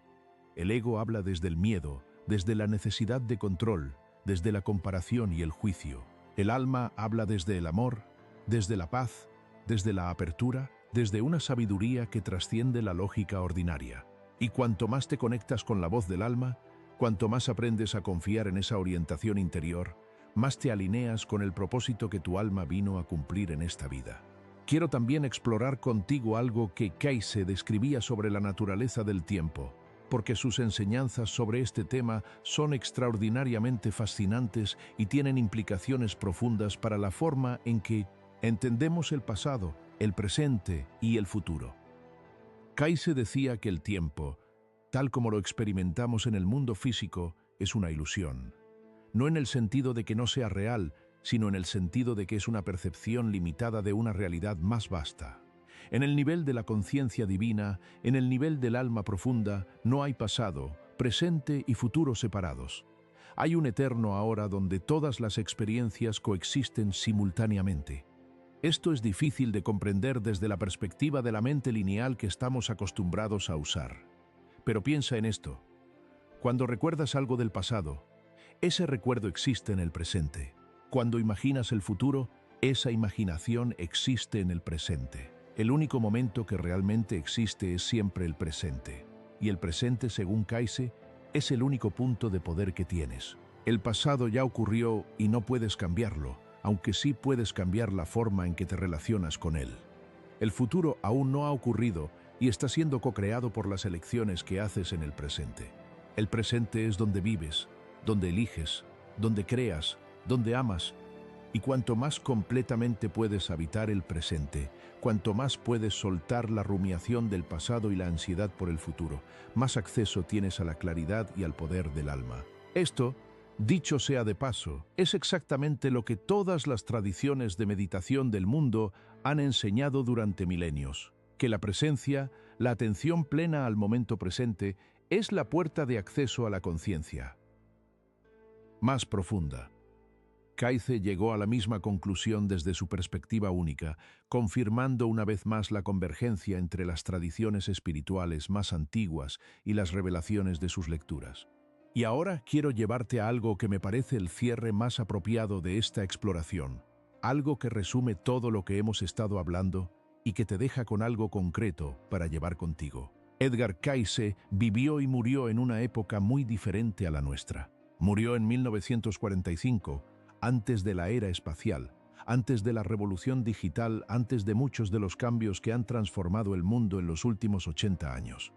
El ego habla desde el miedo, desde la necesidad de control, desde la comparación y el juicio. El alma habla desde el amor, desde la paz, desde la apertura, desde una sabiduría que trasciende la lógica ordinaria. Y cuanto más te conectas con la voz del alma, cuanto más aprendes a confiar en esa orientación interior, más te alineas con el propósito que tu alma vino a cumplir en esta vida. Quiero también explorar contigo algo que Kaize describía sobre la naturaleza del tiempo, porque sus enseñanzas sobre este tema son extraordinariamente fascinantes y tienen implicaciones profundas para la forma en que entendemos el pasado, el presente y el futuro. Kaize decía que el tiempo, tal como lo experimentamos en el mundo físico, es una ilusión. No en el sentido de que no sea real, sino en el sentido de que es una percepción limitada de una realidad más vasta. En el nivel de la conciencia divina, en el nivel del alma profunda, no hay pasado, presente y futuro separados. Hay un eterno ahora donde todas las experiencias coexisten simultáneamente. Esto es difícil de comprender desde la perspectiva de la mente lineal que estamos acostumbrados a usar. Pero piensa en esto. Cuando recuerdas algo del pasado, ese recuerdo existe en el presente. Cuando imaginas el futuro, esa imaginación existe en el presente. El único momento que realmente existe es siempre el presente. Y el presente, según Kaize, es el único punto de poder que tienes. El pasado ya ocurrió y no puedes cambiarlo, aunque sí puedes cambiar la forma en que te relacionas con él. El futuro aún no ha ocurrido y está siendo co-creado por las elecciones que haces en el presente. El presente es donde vives, donde eliges, donde creas, donde amas, y cuanto más completamente puedes habitar el presente, cuanto más puedes soltar la rumiación del pasado y la ansiedad por el futuro, más acceso tienes a la claridad y al poder del alma. Esto, dicho sea de paso, es exactamente lo que todas las tradiciones de meditación del mundo han enseñado durante milenios, que la presencia, la atención plena al momento presente, es la puerta de acceso a la conciencia más profunda. Kaize llegó a la misma conclusión desde su perspectiva única, confirmando una vez más la convergencia entre las tradiciones espirituales más antiguas y las revelaciones de sus lecturas. Y ahora quiero llevarte a algo que me parece el cierre más apropiado de esta exploración, algo que resume todo lo que hemos estado hablando y que te deja con algo concreto para llevar contigo. Edgar Cayce vivió y murió en una época muy diferente a la nuestra. Murió en 1945, antes de la era espacial, antes de la revolución digital, antes de muchos de los cambios que han transformado el mundo en los últimos 80 años.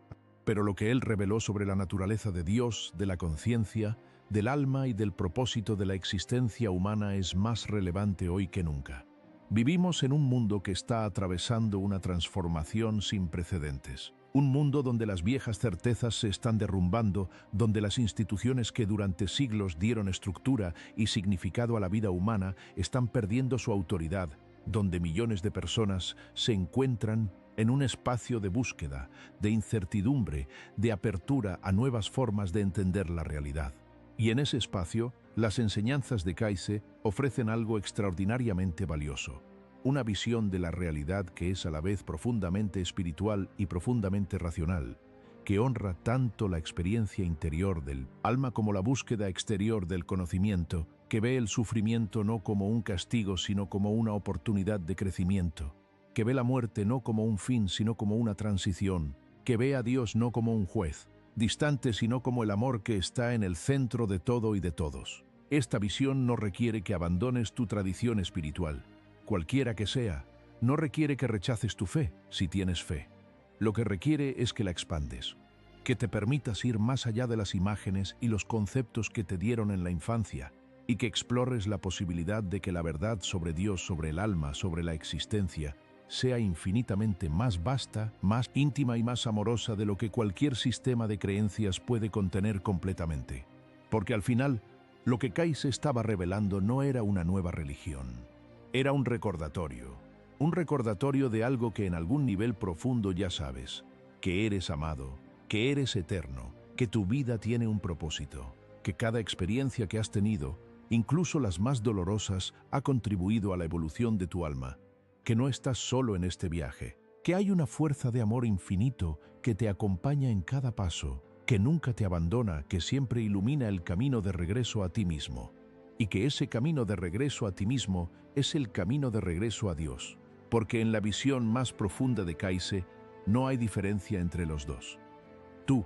Pero lo que él reveló sobre la naturaleza de Dios, de la conciencia, del alma y del propósito de la existencia humana es más relevante hoy que nunca. Vivimos en un mundo que está atravesando una transformación sin precedentes. Un mundo donde las viejas certezas se están derrumbando, donde las instituciones que durante siglos dieron estructura y significado a la vida humana están perdiendo su autoridad, donde millones de personas se encuentran en un espacio de búsqueda, de incertidumbre, de apertura a nuevas formas de entender la realidad. Y en ese espacio, las enseñanzas de Kaizen ofrecen algo extraordinariamente valioso. Una visión de la realidad que es a la vez profundamente espiritual y profundamente racional, que honra tanto la experiencia interior del alma como la búsqueda exterior del conocimiento, que ve el sufrimiento no como un castigo sino como una oportunidad de crecimiento, que ve la muerte no como un fin sino como una transición, que ve a Dios no como un juez, distante sino como el amor que está en el centro de todo y de todos. Esta visión no requiere que abandones tu tradición espiritual, cualquiera que sea, no requiere que rechaces tu fe, si tienes fe. Lo que requiere es que la expandes, que te permitas ir más allá de las imágenes y los conceptos que te dieron en la infancia, y que explores la posibilidad de que la verdad sobre Dios, sobre el alma, sobre la existencia, sea infinitamente más vasta, más íntima y más amorosa de lo que cualquier sistema de creencias puede contener completamente. Porque al final, lo que Kaizen estaba revelando no era una nueva religión. Era un recordatorio de algo que en algún nivel profundo ya sabes, que eres amado, que eres eterno, que tu vida tiene un propósito, que cada experiencia que has tenido, incluso las más dolorosas, ha contribuido a la evolución de tu alma, que no estás solo en este viaje, que hay una fuerza de amor infinito que te acompaña en cada paso, que nunca te abandona, que siempre ilumina el camino de regreso a ti mismo. Y que ese camino de regreso a ti mismo es el camino de regreso a Dios, porque en la visión más profunda de Kaizen no hay diferencia entre los dos. Tú,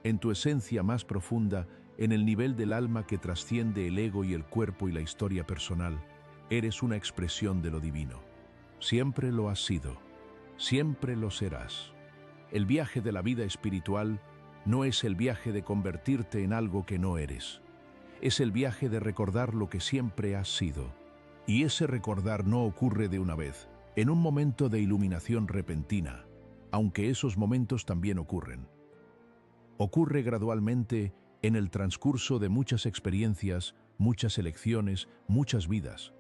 en tu esencia más profunda, en el nivel del alma que trasciende el ego y el cuerpo y la historia personal, eres una expresión de lo divino. Siempre lo has sido, siempre lo serás. El viaje de la vida espiritual no es el viaje de convertirte en algo que no eres. Es el viaje de recordar lo que siempre has sido. Y ese recordar no ocurre de una vez, en un momento de iluminación repentina, aunque esos momentos también ocurren. Ocurre gradualmente en el transcurso de muchas experiencias, muchas elecciones, muchas vidas.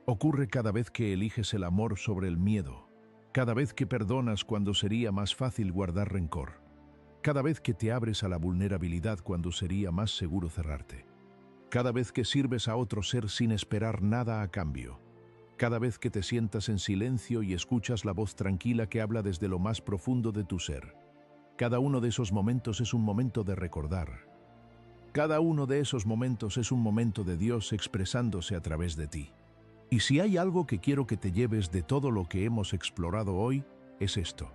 Ocurre cada vez que eliges el amor sobre el miedo, cada vez que perdonas cuando sería más fácil guardar rencor, cada vez que te abres a la vulnerabilidad cuando sería más seguro cerrarte. Cada vez que sirves a otro ser sin esperar nada a cambio. Cada vez que te sientas en silencio y escuchas la voz tranquila que habla desde lo más profundo de tu ser. Cada uno de esos momentos es un momento de recordar. Cada uno de esos momentos es un momento de Dios expresándose a través de ti. Y si hay algo que quiero que te lleves de todo lo que hemos explorado hoy, es esto.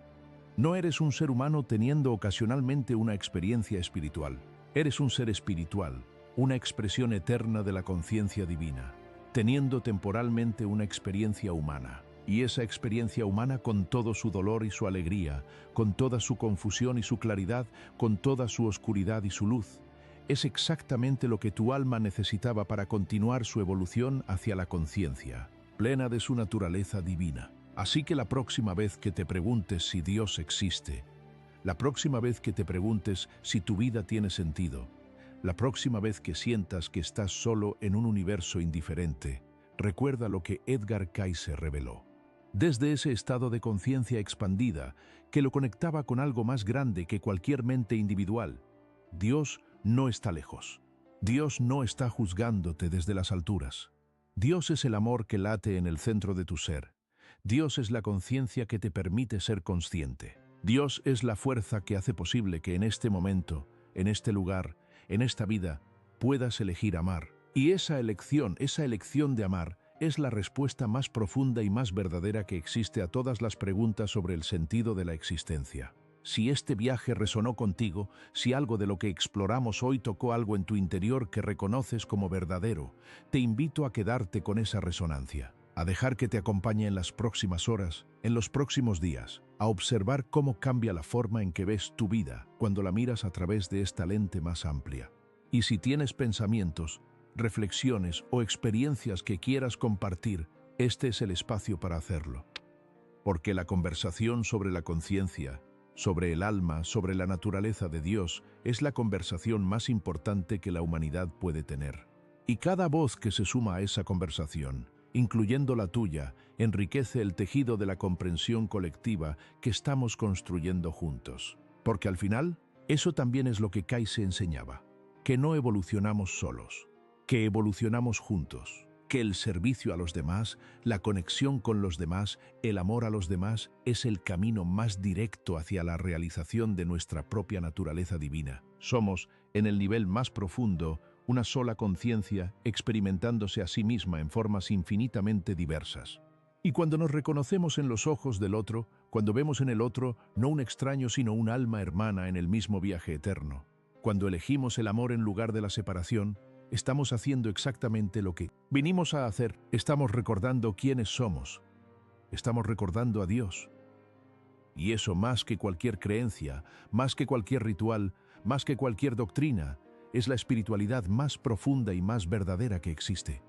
No eres un ser humano teniendo ocasionalmente una experiencia espiritual. Eres un ser espiritual, una expresión eterna de la conciencia divina, teniendo temporalmente una experiencia humana. Y esa experiencia humana con todo su dolor y su alegría, con toda su confusión y su claridad, con toda su oscuridad y su luz, es exactamente lo que tu alma necesitaba para continuar su evolución hacia la conciencia, plena de su naturaleza divina. Así que la próxima vez que te preguntes si Dios existe, la próxima vez que te preguntes si tu vida tiene sentido, la próxima vez que sientas que estás solo en un universo indiferente, recuerda lo que Edgar Kaizen reveló. Desde ese estado de conciencia expandida que lo conectaba con algo más grande que cualquier mente individual, Dios no está lejos. Dios no está juzgándote desde las alturas. Dios es el amor que late en el centro de tu ser. Dios es la conciencia que te permite ser consciente. Dios es la fuerza que hace posible que en este momento, en este lugar, en esta vida, puedas elegir amar. Y esa elección de amar, es la respuesta más profunda y más verdadera que existe a todas las preguntas sobre el sentido de la existencia. Si este viaje resonó contigo, si algo de lo que exploramos hoy tocó algo en tu interior que reconoces como verdadero, te invito a quedarte con esa resonancia. a dejar que te acompañe en las próximas horas, en los próximos días, a observar cómo cambia la forma en que ves tu vida cuando la miras a través de esta lente más amplia. Y si tienes pensamientos, reflexiones o experiencias que quieras compartir, este es el espacio para hacerlo. Porque la conversación sobre la conciencia, sobre el alma, sobre la naturaleza de Dios, es la conversación más importante que la humanidad puede tener. Y cada voz que se suma a esa conversación, incluyendo la tuya, enriquece el tejido de la comprensión colectiva que estamos construyendo juntos. Porque al final, eso también es lo que Kaizen enseñaba, que no evolucionamos solos, que evolucionamos juntos, que el servicio a los demás, la conexión con los demás, el amor a los demás es el camino más directo hacia la realización de nuestra propia naturaleza divina. Somos, en el nivel más profundo, una sola conciencia experimentándose a sí misma en formas infinitamente diversas. Y cuando nos reconocemos en los ojos del otro, cuando vemos en el otro no un extraño sino un alma hermana en el mismo viaje eterno, cuando elegimos el amor en lugar de la separación, estamos haciendo exactamente lo que vinimos a hacer. Estamos recordando quiénes somos. Estamos recordando a Dios. Y eso más que cualquier creencia, más que cualquier ritual, más que cualquier doctrina, es la espiritualidad más profunda y más verdadera que existe.